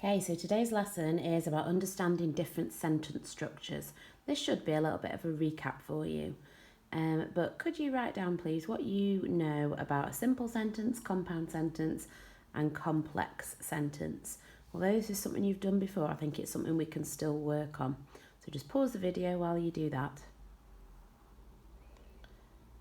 Okay, so today's lesson is about understanding different sentence structures. This should be a little bit of a recap for you. But could you write down, please, what you know about a simple sentence, compound sentence, and complex sentence? Although this is something you've done before, I think it's something we can still work on. So just pause the video while you do that.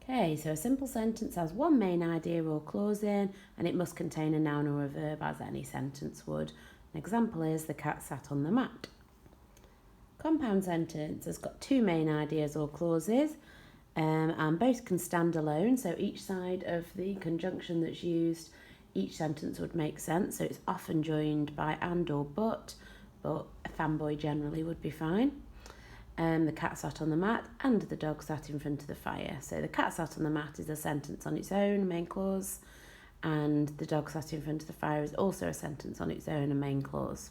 Okay, so a simple sentence has one main idea or clause in, and it must contain a noun or a verb, as any sentence would. An example is, the cat sat on the mat. Compound sentence has got two main ideas or clauses, and both can stand alone. So each side of the conjunction that's used, each sentence would make sense. So it's often joined by and or but a fanboy generally would be fine. The cat sat on the mat and the dog sat in front of the fire. So the cat sat on the mat is a sentence on its own, main clause, and the dog sat in front of the fire is also a sentence on its own, a main clause.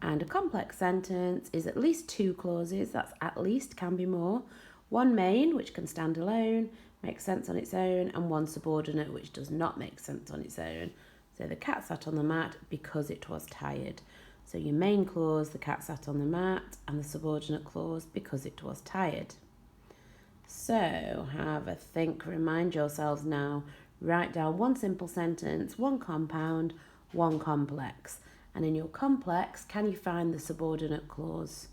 And a complex sentence is at least two clauses, that's at least, can be more. One main, which can stand alone, makes sense on its own, and one subordinate, which does not make sense on its own. So the cat sat on the mat because it was tired. So your main clause, the cat sat on the mat, and the subordinate clause, because it was tired. So have a think, remind yourselves now, write down one simple sentence, one compound, one complex. And in your complex, can you find the subordinate clause?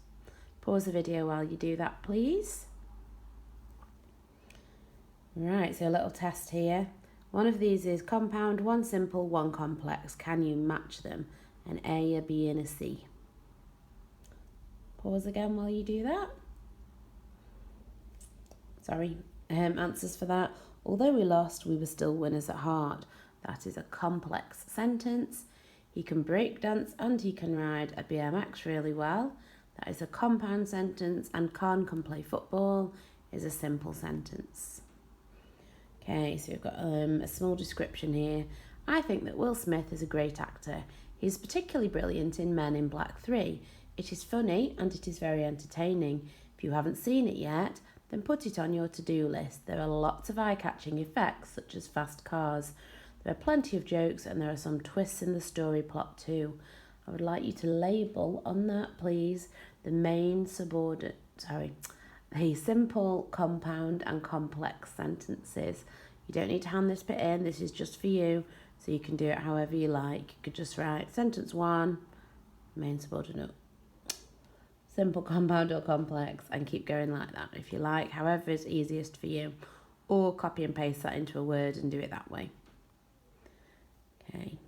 Pause the video while you do that, please. Right, so a little test here. One of these is compound, one simple, one complex. Can you match them? An A, a B, and a C. Pause again while you do that. Sorry, answers for that. Although we lost, we were still winners at heart. That is a complex sentence. He can break dance and he can ride a BMX really well. That is a compound sentence. And Khan can play football is a simple sentence. Okay, so we've got a small description here. I think that Will Smith is a great actor. He's particularly brilliant in Men in Black 3. It is funny and it is very entertaining. If you haven't seen it yet, then put it on your to-do list. There are lots of eye-catching effects, such as fast cars. There are plenty of jokes and there are some twists in the story plot too. I would like you to label on that, please, the simple, compound and complex sentences. You don't need to hand this bit in, this is just for you, so you can do it however you like. You could just write sentence 1, main subordinate, simple, compound or complex, and keep going like that if you like, however is easiest for you, or copy and paste that into a Word and do it that way. Okay,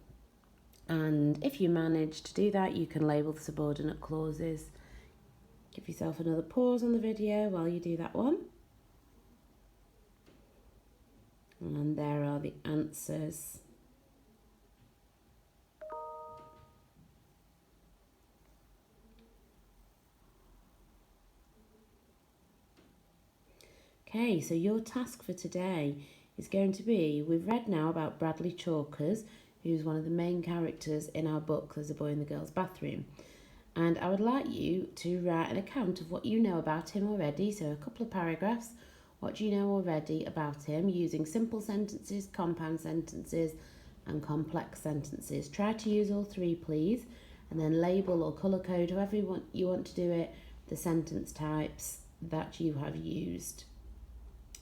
and if you manage to do that, you can label the subordinate clauses. Give yourself another pause on the video while you do that one. And there are the answers. Okay, so your task for today is going to be, we've read now about Bradley Chalkers, who's one of the main characters in our book, There's a Boy in the Girl's Bathroom. And I would like you to write an account of what you know about him already, so a couple of paragraphs. What do you know already about him, using simple sentences, compound sentences, and complex sentences. Try to use all three, please, and then label or colour code, however you want to do it, the sentence types that you have used.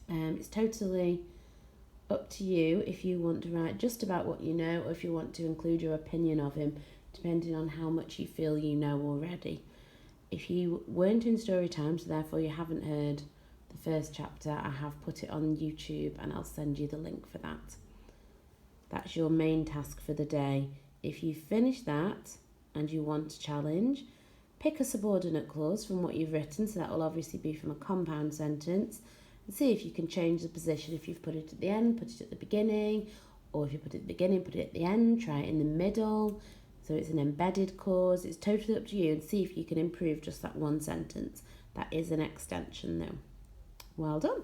It's totally up to you if you want to write just about what you know, or if you want to include your opinion of him, depending on how much you feel you know already. If you weren't in story time, so therefore you haven't heard the first chapter, I have put it on YouTube and I'll send you the link for that. That's your main task for the day. If you finish that and you want to challenge, pick a subordinate clause from what you've written, so that will obviously be from a compound sentence, and see if you can change the position. If you've put it at the end, put it at the beginning, or if you put it at the beginning, put it at the end, try it in the middle. So it's an embedded clause. It's totally up to you, and see if you can improve just that one sentence. That is an extension though. Well done.